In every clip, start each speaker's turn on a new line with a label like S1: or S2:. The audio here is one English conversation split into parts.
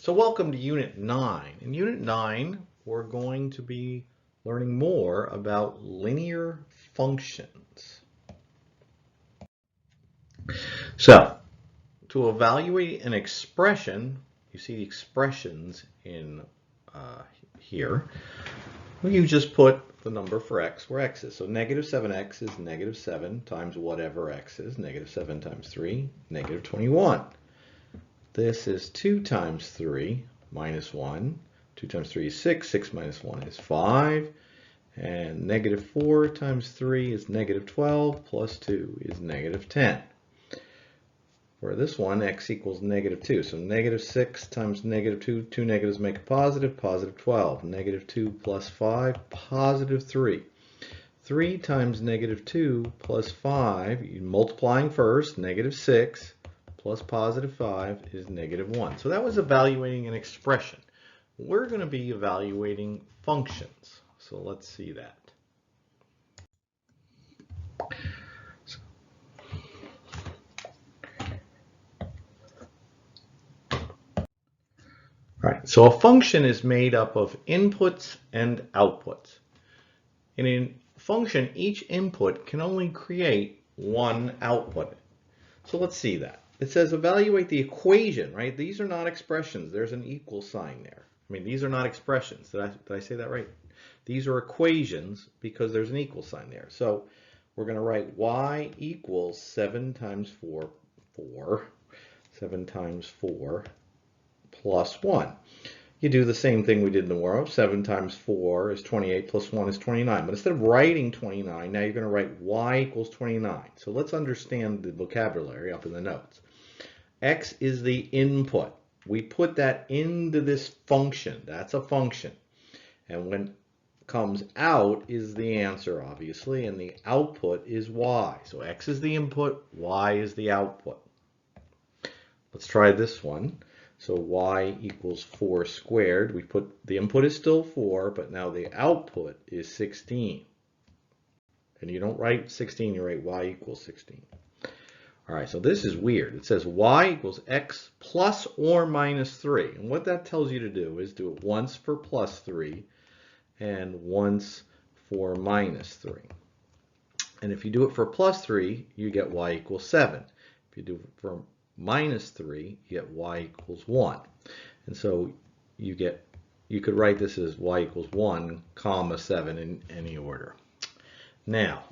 S1: So welcome to Unit 9. In Unit 9, we're going to be learning more about linear functions. So, to evaluate an expression, you see the expressions in here, you just put the number for x where x is. So negative 7x is negative 7 times whatever x is. Negative 7 times 3, negative 21. This is 2 times 3 minus 1. 2 times 3 is 6. 6 minus 1 is 5. And negative 4 times 3 is negative 12. Plus 2 is negative 10. For this one, x equals negative 2. So negative 6 times negative 2. Two negatives make a positive. Positive 12. Negative 2 plus 5. Positive 3. 3 times negative 2 plus 5. You're multiplying first. Negative 6. Plus positive 5 is negative 1. So that was evaluating an expression. We're going to be evaluating functions. So let's see that. All right, so a function is made up of inputs and outputs. In a function, each input can only create one output. So let's see that. It says evaluate the equation, right? These are not expressions. There's an equal sign there. I mean, these are not expressions. Did I say that right? These are equations because there's an equal sign there. So we're going to write y equals 7 times 4, 7 times 4 plus 1. You do the same thing we did in the world. 7 times 4 is 28 plus 1 is 29. But instead of writing 29, now you're going to write y equals 29. So let's understand the vocabulary up in the notes. X is the input. We put that into this function. That's a function. And when it comes out is the answer, obviously, and the output is y. So X is the input, y is the output. Let's try this one. So y equals 4 squared. We put the input is still 4, but now the output is 16. And you don't write 16, you write y equals 16. All right, so this is weird. It says y equals x plus or minus 3. And what that tells you to do is do it once for plus 3 and once for minus 3. And if you do it for plus 3, you get y equals 7. If you do it for minus 3, you get y equals 1. And so you could write this as y equals 1, comma 7 in any order. Now,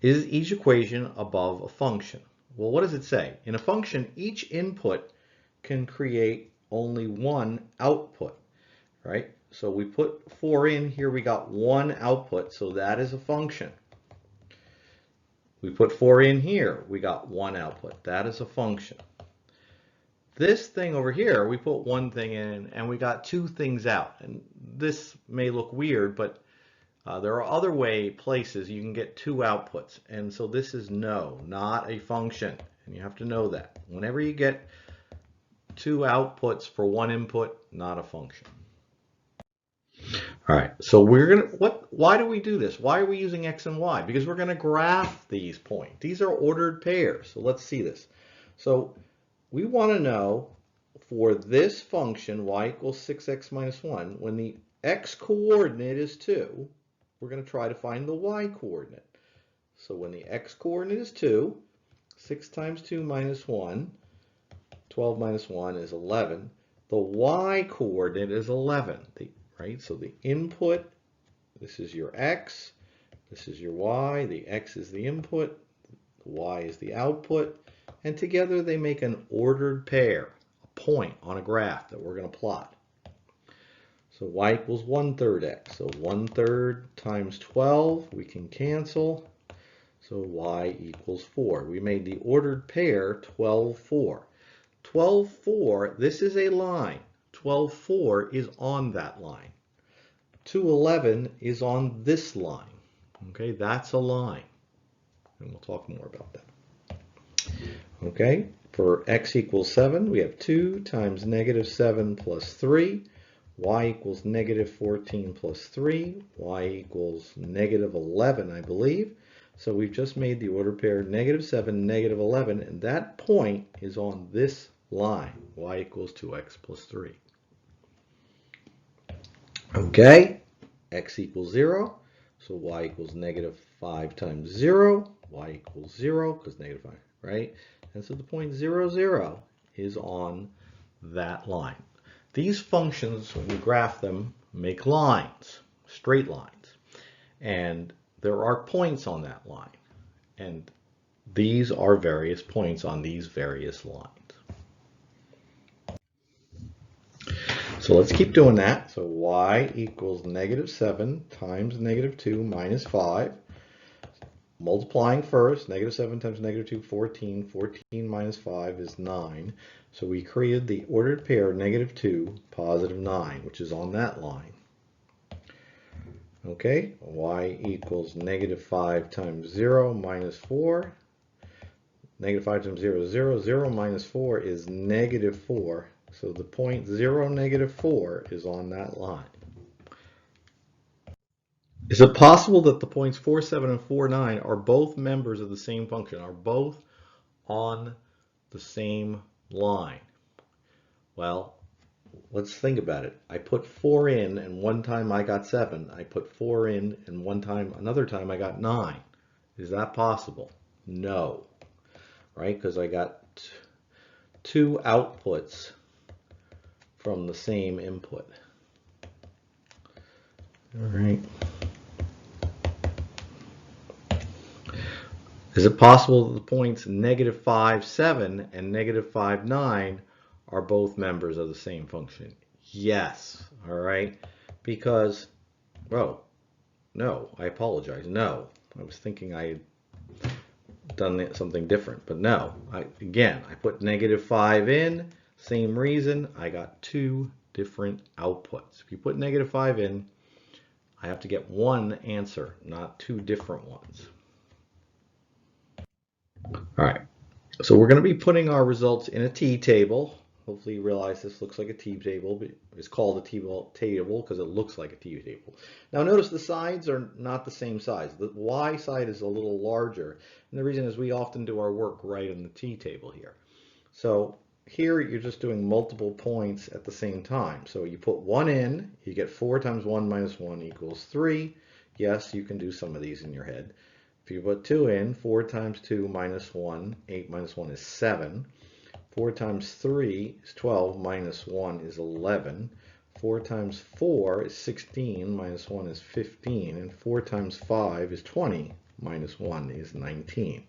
S1: is each equation above a function? Well, what does it say? In a function, each input can create only one output, right? So we put 4 in here, we got one output, so that is a function. We put 4 in here, we got one output. That is a function. This thing over here, we put one thing in and we got two things out. And this may look weird, but there are other places you can get two outputs. And so this is not a function. And you have to know that. Whenever you get two outputs for one input, not a function. All right, so why do we do this? Why are we using x and y? Because we're going to graph these points. These are ordered pairs. So let's see this. So we want to know for this function, y equals 6x minus 1, when the x coordinate is 2, we're going to try to find the y coordinate. So when the x coordinate is 2, 6 times 2 minus 1, 12 minus 1 is 11. The y coordinate is 11. Right? So the input, this is your x, this is your y, the x is the input, the y is the output, and together they make an ordered pair, a point on a graph that we're going to plot. So y equals 1/3 x, so 1/3 times 12, we can cancel, so y equals 4. We made the ordered pair 12, 4. 12, 4, this is a line. 12, 4 is on that line. 211 is on this line. Okay, that's a line. And we'll talk more about that. Okay, for x equals 7, we have 2 times negative 7 plus 3. Y equals negative 14 plus 3. Y equals negative 11, I believe. So we've just made the order pair negative 7, negative 11, and that point is on this line, y equals 2x plus 3. Okay, x equals 0, so y equals negative 5 times 0, y equals 0, because negative 5, right? And so the point 0, 0 is on that line. These functions, when you graph them, make lines, straight lines. And there are points on that line. And these are various points on these various lines. So let's keep doing that. So y equals negative 7 times negative 2 minus 5. Multiplying first, negative 7 times negative 2, 14. 14 minus 5 is 9. So we created the ordered pair negative 2, positive 9, which is on that line. Okay, y equals negative 5 times 0 minus 4. Negative 5 times 0 is 0. 0 minus 4 is negative 4. So the point 0, negative 4 is on that line. Is it possible that the points 4, 7, and 4, 9 are both members of the same function, are both on the same line? Well, let's think about it. I put 4 in, and one time I got 7. I put 4 in, and another time I got 9. Is that possible? No, right? Because I got two outputs from the same input. All right. Is it possible that the points negative 5, 7 and negative 5, 9 are both members of the same function? Yes. All right. Because, well, no, I apologize. No, I was thinking I had done something different, but no. Again, I put negative 5 in, same reason, I got two different outputs. If you put negative 5 in, I have to get one answer, not two different ones. All right, so we're going to be putting our results in a t-table. Hopefully you realize this looks like a t-table, but it's called a t-table because it looks like a t-table. Now notice the sides are not the same size. The y side is a little larger, and the reason is we often do our work right in the t-table here. So here you're just doing multiple points at the same time. So you put 1 in, you get 4 times 1 minus 1 equals 3. Yes, you can do some of these in your head. If you put 2 in, 4 times 2 minus 1, 8 minus 1 is 7. 4 times 3 is 12, minus 1 is 11. 4 times 4 is 16, minus 1 is 15. And 4 times 5 is 20, minus 1 is 19.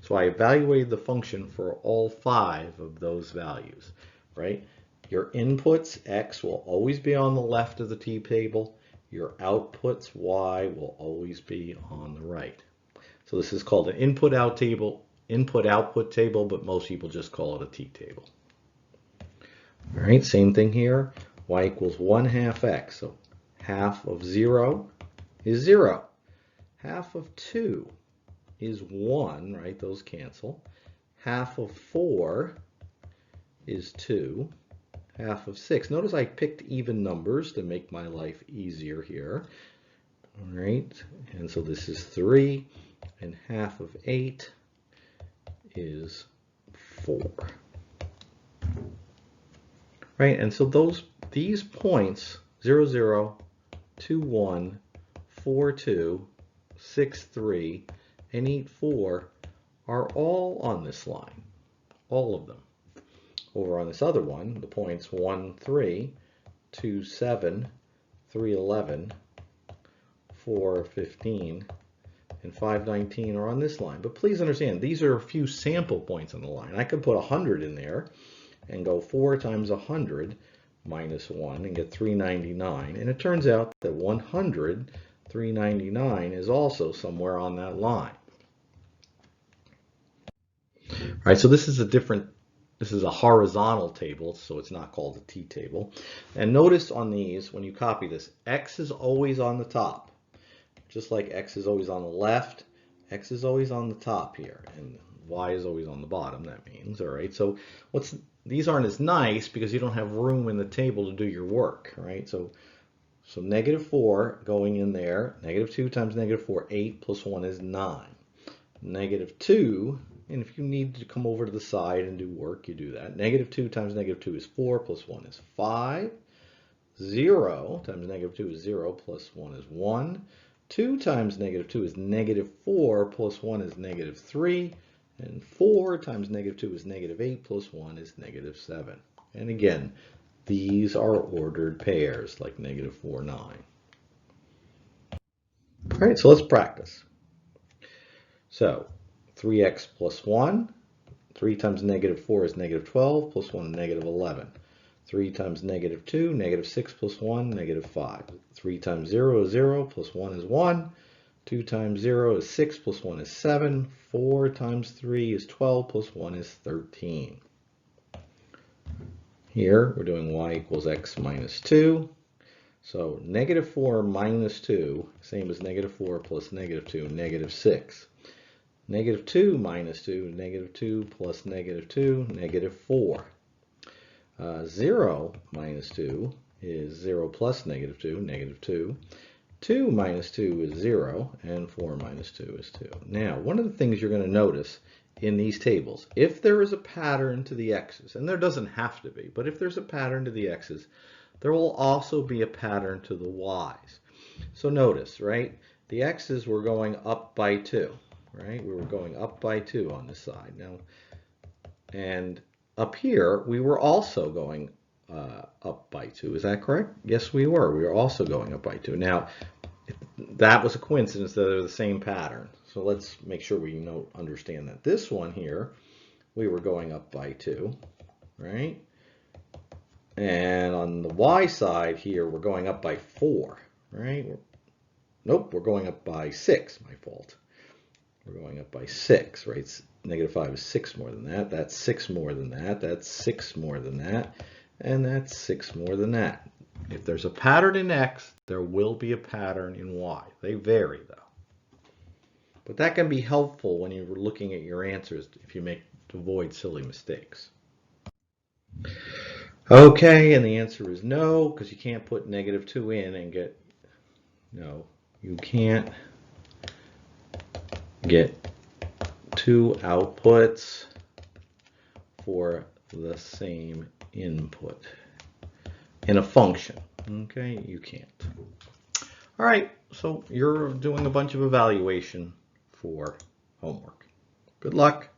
S1: So I evaluated the function for all 5 of those values, right? Your inputs, x, will always be on the left of the t-table. Your outputs, y, will always be on the right. So this is called an input-output table, but most people just call it a t-table. All right, same thing here. Y equals 1/2 x. So half of 0 is 0. Half of 2 is 1, right? Those cancel. Half of 4 is 2. Half of 6. Notice I picked even numbers to make my life easier here. All right, and so this is 3. And half of 8 is 4. Right, and so these points 0, 0, 2, 1, 4, 2, 6, 3, and 8, 4 are all on this line, all of them. Over on this other one, the points 1, 3, 2, 7, 3, 11, 4, 15, and 5, 19 are on this line. But please understand, these are a few sample points on the line. I could put 100 in there and go 4 times 100 minus 1 and get 399. And it turns out that 100, 399 is also somewhere on that line. All right, so this is a horizontal table, so it's not called a t-table. And notice on these, when you copy this, x is always on the top. Just like x is always on the left, x is always on the top here, and y is always on the bottom, that means. All right, so these aren't as nice because you don't have room in the table to do your work, right? So negative 4 going in there, negative 2 times negative 4, 8 plus 1 is 9. Negative 2 And if you need to come over to the side and do work, you do that. Negative 2 times negative 2 is 4, plus 1 is 5. 0 times negative 2 is 0, plus 1 is 1. 2 times negative 2 is negative 4, plus 1 is negative 3. And 4 times negative 2 is negative 8, plus 1 is negative 7. And again, these are ordered pairs, like negative 4, 9. All right, so let's practice. So 3x plus 1. 3 times negative 4 is negative 12, plus 1 is negative 11. 3 times negative 2, negative 6 plus 1, negative 5. 3 times 0 is 0, plus 1 is 1. 2 times 0 is 6, plus 1 is 7. 4 times 3 is 12, plus 1 is 13. Here, we're doing y equals x minus 2. So negative 4 minus 2, same as negative 4 plus negative 2, negative 6. Negative 2 minus 2, negative 2 plus negative 2, negative 4. 0 minus 2 is 0 plus negative 2, negative 2. 2 minus 2 is 0, and 4 minus 2 is 2. Now, one of the things you're going to notice in these tables, if there is a pattern to the x's, and there doesn't have to be, but if there's a pattern to the x's, there will also be a pattern to the y's. So notice, right, the x's were going up by 2, right? We were going up by 2 on this side. Now, and up here, we were also going up by 2. Is that correct? Yes, we were. We were also going up by 2. Now, that was a coincidence that they're the same pattern. So let's make sure we understand that. This one here, we were going up by 2, right? And on the y side here, we're going up by 4, right? Nope, we're going up by 6, my fault. We're going up by 6, right? Negative 5 is 6 more than that. That's 6 more than that. That's 6 more than that. And that's 6 more than that. If there's a pattern in x, there will be a pattern in y. They vary, though. But that can be helpful when you're looking at your answers if you to avoid silly mistakes. Okay, and the answer is no, because you can't put negative 2 in and get, no, you can't get 2 outputs for the same input in a function. Okay, you can't. All right, so you're doing a bunch of evaluation for homework. Good luck.